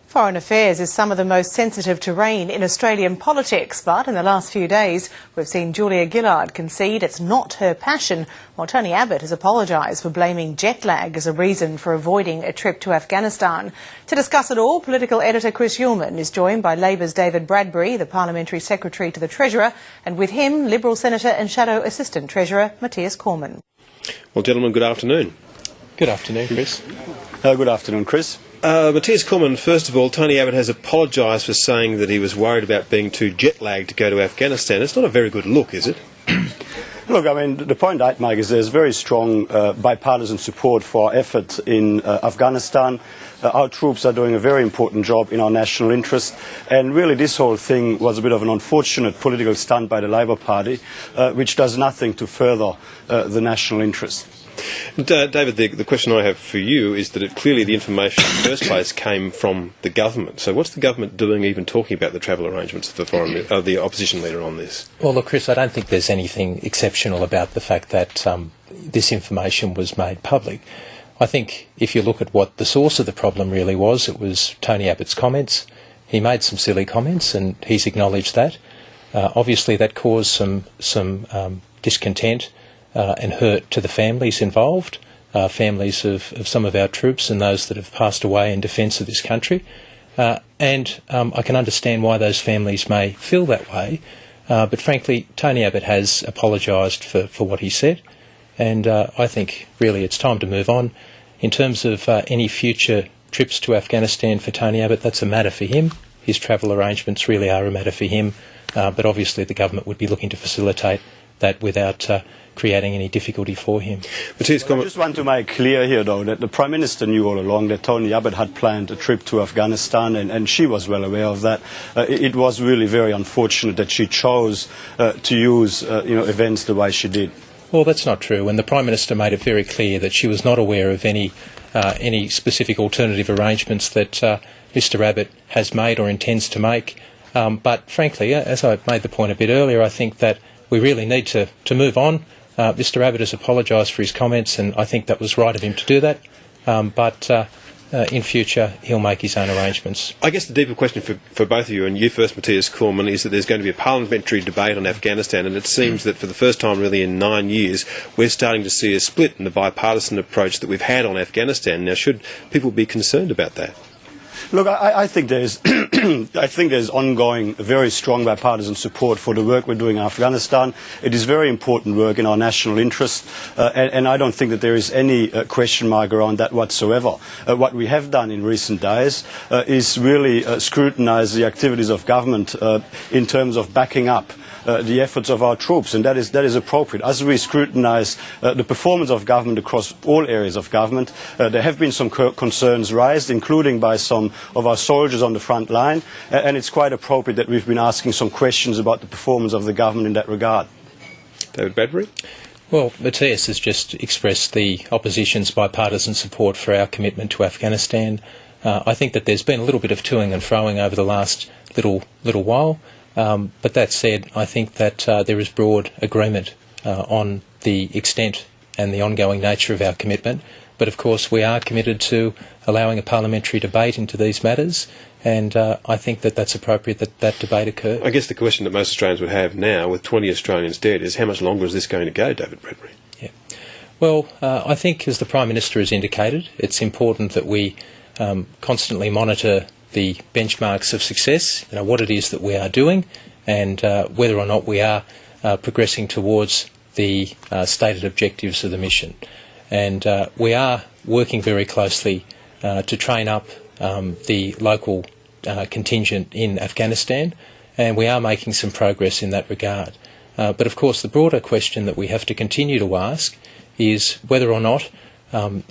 Foreign affairs is some of the most sensitive terrain in Australian politics, but in the last few days we've seen Julia Gillard concede it's not her passion, while Tony Abbott has apologised for blaming jet lag as a reason for avoiding a trip to Afghanistan. To discuss it all, political editor Chris Uhlmann is joined by Labor's David Bradbury, the Parliamentary Secretary to the Treasurer, and with him, Liberal Senator and Shadow Assistant Treasurer Mathias Cormann. Well, gentlemen, good afternoon. Good afternoon, Chris. Good afternoon, Chris. Mathias Cormann, first of all, Tony Abbott has apologised for saying that he was worried about being too jet-lagged to go to Afghanistan. It's not a very good look, is it? Look, I mean, the point I'd make is there's very strong bipartisan support for our effort in Afghanistan. Our troops are doing a very important job in our national interest, and really this whole thing was a bit of an unfortunate political stunt by the Labour Party, which does nothing to further the national interest. David, the question I have for you is that clearly the information in the first place came from the government. So what's the government doing even talking about the travel arrangements of the opposition leader on this? Well, look, Chris, I don't think there's anything exceptional about the fact that this information was made public. I think if you look at what the source of the problem really was, it was Tony Abbott's comments. He made some silly comments and he's acknowledged that. Obviously that caused some discontent and hurt to the families involved, families of some of our troops and those that have passed away in defence of this country. And I can understand why those families may feel that way, but frankly, Tony Abbott has apologised for what he said, and I think really it's time to move on. In terms of any future trips to Afghanistan for Tony Abbott, that's a matter for him. His travel arrangements really are a matter for him, but obviously the government would be looking to facilitate that without creating any difficulty for him. I just want to make clear here, though, that the Prime Minister knew all along that Tony Abbott had planned a trip to Afghanistan, and she was well aware of that. It was really very unfortunate that she chose to use events the way she did. Well, that's not true, and the Prime Minister made it very clear that she was not aware of any specific alternative arrangements that Mr Abbott has made or intends to make. But frankly, as I made the point a bit earlier, I think that we really need to move on. Mr Abbott has apologised for his comments, and I think that was right of him to do that. But in future, he'll make his own arrangements. I guess the deeper question for both of you, and you first, Mathias Cormann, is that there's going to be a parliamentary debate on Afghanistan, and it seems that for the first time really in 9 years, we're starting to see a split in the bipartisan approach that we've had on Afghanistan. Now, should people be concerned about that? Look, I think there's I think there's ongoing very strong bipartisan support for the work we're doing in Afghanistan. It is very important work in our national interest, and I don't think that there is any question mark around that whatsoever. What we have done in recent days is really scrutinise the activities of government in terms of backing up the efforts of our troops, and that is appropriate. As we scrutinise the performance of government across all areas of government, there have been some concerns raised, including by some of our soldiers on the front line, and it's quite appropriate that we've been asking some questions about the performance of the government in that regard. David Bradbury? Well, Mathias has just expressed the opposition's bipartisan support for our commitment to Afghanistan. I think that there's been a little bit of toing and froing over the last little while. But that said, I think that there is broad agreement on the extent and the ongoing nature of our commitment. But of course we are committed to allowing a parliamentary debate into these matters, and I think that that's appropriate that that debate occur. I guess the question that most Australians would have now, with 20 Australians dead, is how much longer is this going to go, David Bradbury? Yeah. Well, I think, as the Prime Minister has indicated, it's important that we constantly monitor the benchmarks of success, what it is that we are doing, and whether or not we are progressing towards the stated objectives of the mission. And we are working very closely to train up the local contingent in Afghanistan, and we are making some progress in that regard. But of course the broader question that we have to continue to ask is whether or not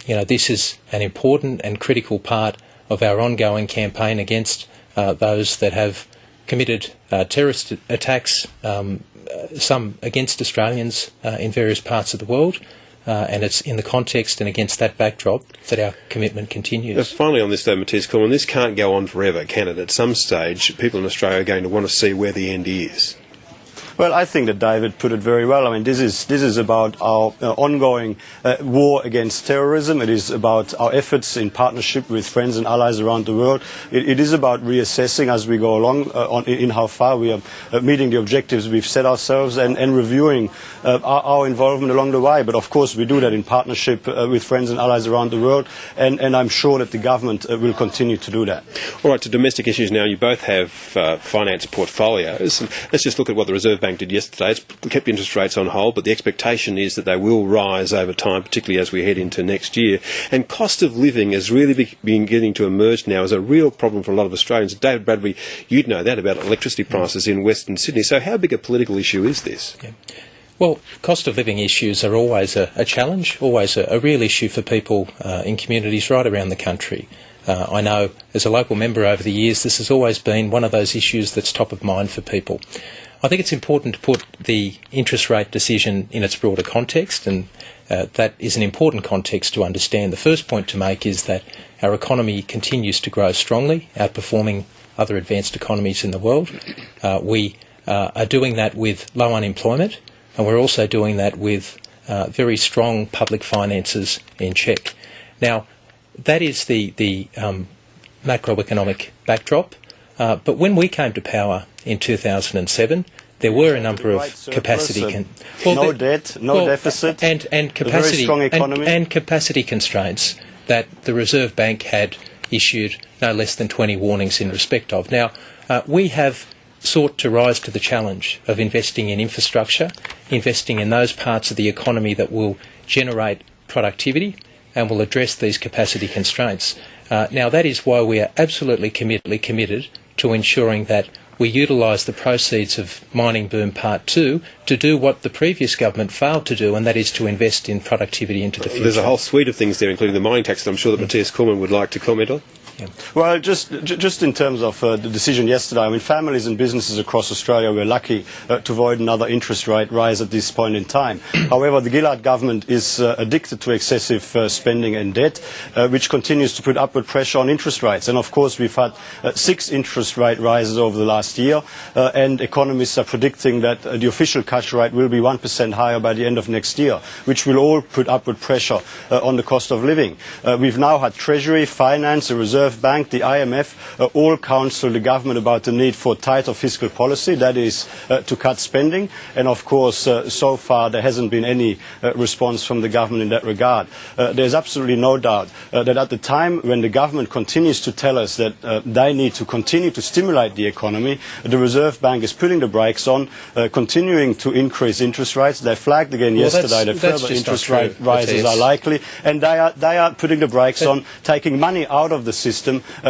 this is an important and critical part of our ongoing campaign against those that have committed terrorist attacks, some against Australians in various parts of the world, and it's in the context and against that backdrop that our commitment continues. Finally on this, though, Mathias Cormann, this can't go on forever, can it? At some stage, people in Australia are going to want to see where the end is. Well, I think that David put it very well. I mean, this is about our ongoing war against terrorism. It is about our efforts in partnership with friends and allies around the world. It is about reassessing as we go along in how far we are meeting the objectives we've set ourselves and reviewing our involvement along the way. But of course, we do that in partnership with friends and allies around the world, and I'm sure that the government will continue to do that. All right, to domestic issues now. You both have finance portfolios. Let's just look at what the Reserve Bank did yesterday. It's kept interest rates on hold, but the expectation is that they will rise over time, particularly as we head into next year. And cost of living is really beginning to emerge now as a real problem for a lot of Australians. David Bradbury, you'd know that about electricity prices in Western Sydney. So how big a political issue is this? Yeah. Well, cost of living issues are always a challenge, always a real issue for people in communities right around the country. I know as a local member over the years this has always been one of those issues that's top of mind for people. I think it's important to put the interest rate decision in its broader context, and that is an important context to understand. The first point to make is that our economy continues to grow strongly, outperforming other advanced economies in the world. We are doing that with low unemployment, and we're also doing that with very strong public finances in check. Now, that is the macroeconomic backdrop. But when we came to power in 2007, there were a number of capacity no debt, no deficit, and capacity a very strong economy. And capacity constraints that the Reserve Bank had issued no less than 20 warnings in respect of. Now, we have sought to rise to the challenge of investing in infrastructure, investing in those parts of the economy that will generate productivity and will address these capacity constraints. Now, that is why we are absolutely committed to ensuring that we utilise the proceeds of Mining Boom Part 2 to do what the previous government failed to do, and that is to invest in productivity into the future. There's a whole suite of things there, including the mining tax, that I'm sure that Mathias Cormann would like to comment on. Yeah. Well, just in terms of the decision yesterday, I mean, families and businesses across Australia were lucky to avoid another interest rate rise at this point in time. However, the Gillard government is addicted to excessive spending and debt, which continues to put upward pressure on interest rates. And of course, we've had 6 interest rate rises over the last year, and economists are predicting that the official cash rate will be 1% higher by the end of next year, which will all put upward pressure on the cost of living. We've now had Treasury, Finance, the Reserve Bank, the IMF, all counsel the government about the need for tighter fiscal policy, that is, to cut spending. And of course, so far there hasn't been any response from the government in that regard. There's absolutely no doubt that at the time when the government continues to tell us that they need to continue to stimulate the economy, the Reserve Bank is putting the brakes on, continuing to increase interest rates. They flagged again yesterday that further interest rate rises are likely, and they are putting the brakes on, taking money out of the system,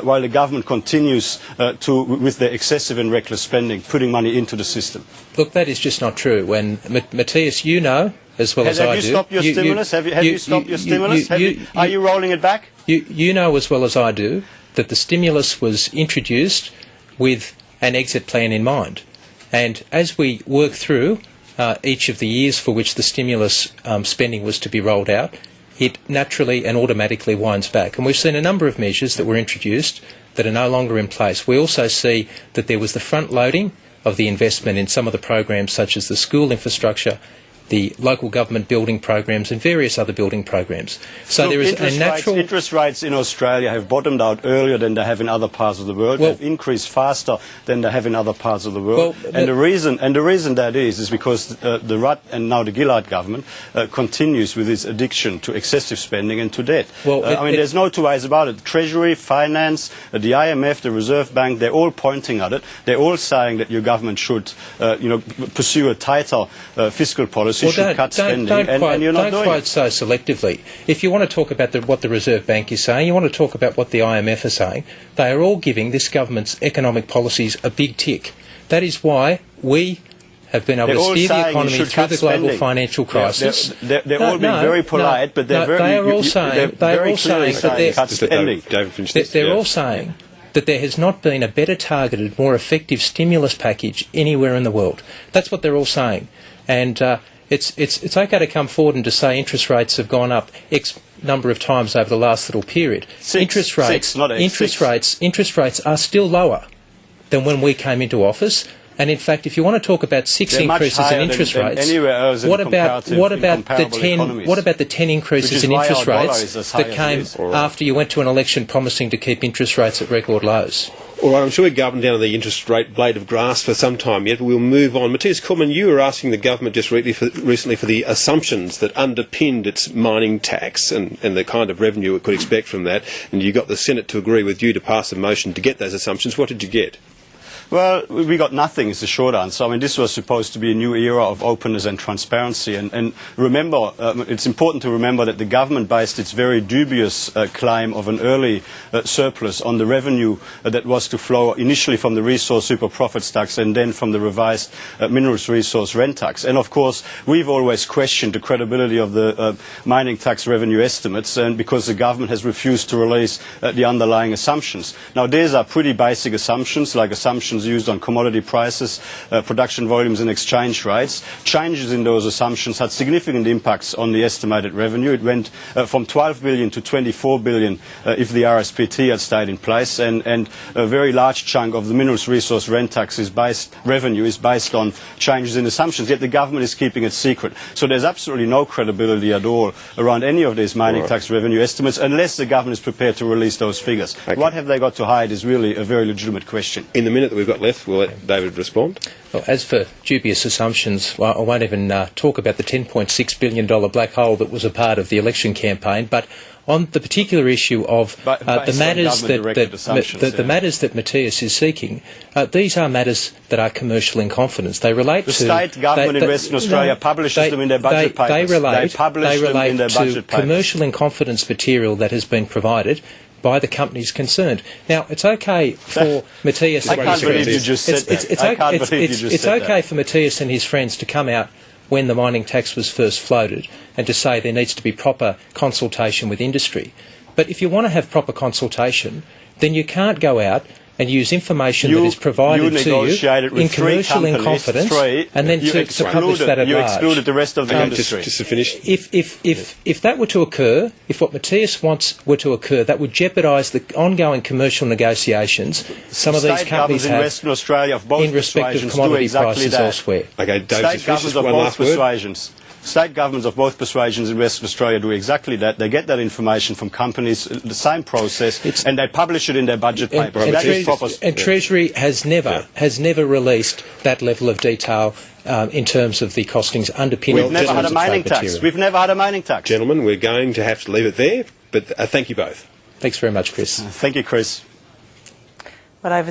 while the government continues with their excessive and reckless spending, putting money into the system. Look, that is just not true. When Matthias, you know as well as I do. Have you stopped your stimulus? Have you stopped your stimulus? Are you rolling it back? You know as well as I do that the stimulus was introduced with an exit plan in mind. And as we work through each of the years for which the stimulus spending was to be rolled out, it naturally and automatically winds back. And we've seen a number of measures that were introduced that are no longer in place. We also see that there was the front loading of the investment in some of the programs such as the school infrastructure, the local government building programs and various other building programs. So there is a natural... Interest rates in Australia have bottomed out earlier than they have in other parts of the world. They've increased faster than they have in other parts of the world. And the reason that is because the Rudd and now the Gillard government continues with its addiction to excessive spending and to debt. There's no two ways about it. Treasury, Finance, the IMF, the Reserve Bank, they're all pointing at it. They're all saying that your government should pursue a tighter fiscal policy. Should cut spending, and you're not doing it. Don't quote so selectively. If you want to talk about what the Reserve Bank is saying, you want to talk about what the IMF are saying, they are all giving this government's economic policies a big tick. That is why we have been able to steer the economy through the global financial crisis. They're all being very polite, but they're all saying that there has not been a better targeted, more effective stimulus package anywhere in the world. That's what they're all saying. And it's okay to come forward and to say interest rates have gone up X number of times over the last little period. Interest rates are still lower than when we came into office. And in fact, if you want to talk about 6 They're much increases in higher interest than rates, anywhere else in what about comparable economies. What about the 10 increases in why interest our dollar rates is as high that as came it is. after you went to an election promising to keep interest rates at record lows? All right, I'm sure we're governed down on the interest rate blade of grass for some time yet, but we'll move on. Mathias Cormann, you were asking the government just recently for the assumptions that underpinned its mining tax and the kind of revenue it could expect from that, and you got the Senate to agree with you to pass a motion to get those assumptions. What did you get? Well, we got nothing is the short answer. I mean, this was supposed to be a new era of openness and transparency. And remember, it's important to remember that the government based its very dubious claim of an early surplus on the revenue that was to flow initially from the resource super profits tax and then from the revised minerals resource rent tax. And of course, we've always questioned the credibility of the mining tax revenue estimates, and because the government has refused to release the underlying assumptions. Now, these are pretty basic assumptions, like assumptions used on commodity prices, production volumes and exchange rates. Changes in those assumptions had significant impacts on the estimated revenue. It went from 12 billion to 24 billion if the RSPT had stayed in place, and a very large chunk of the minerals resource rent tax revenue is based on changes in assumptions, yet the government is keeping it secret. So there's absolutely no credibility at all around any of these mining tax revenue estimates unless the government is prepared to release those figures. Okay. What have they got to hide is really a very legitimate question. In the minute that we've got left, we'll let David respond. Well, as for dubious assumptions, well, I won't even talk about the $10.6 billion black hole that was a part of the election campaign, but on the particular issue of the matters that Mathias is seeking, these are matters that are commercial in confidence. They relate to... The state government in Western Australia publishes them in their budget papers. They relate to commercial in confidence material that has been provided by the companies concerned. Now, it's okay for Mathias and his friends. It's okay for Mathias and his friends to come out when the mining tax was first floated and to say there needs to be proper consultation with industry. But if you want to have proper consultation, then you can't go out and use information that is provided to you in commercial in confidence and then to publish that at large. You excluded the rest of the industry. Just to finish. If that were to occur, if what Mathias wants were to occur, that would jeopardise the ongoing commercial negotiations some of these companies have in Western Australia of both in respect of commodity prices elsewhere. Okay, David, state governments of both persuasions. State governments of both persuasions in Western Australia do exactly that. They get that information from companies, the same process, and they publish it in their budget papers. And Treasury has never released that level of detail in terms of the costings underpinning. We've never had a mining tax. We've never had a mining tax. Gentlemen, we're going to have to leave it there, but thank you both. Thanks very much, Chris. Thank you, Chris. Well, over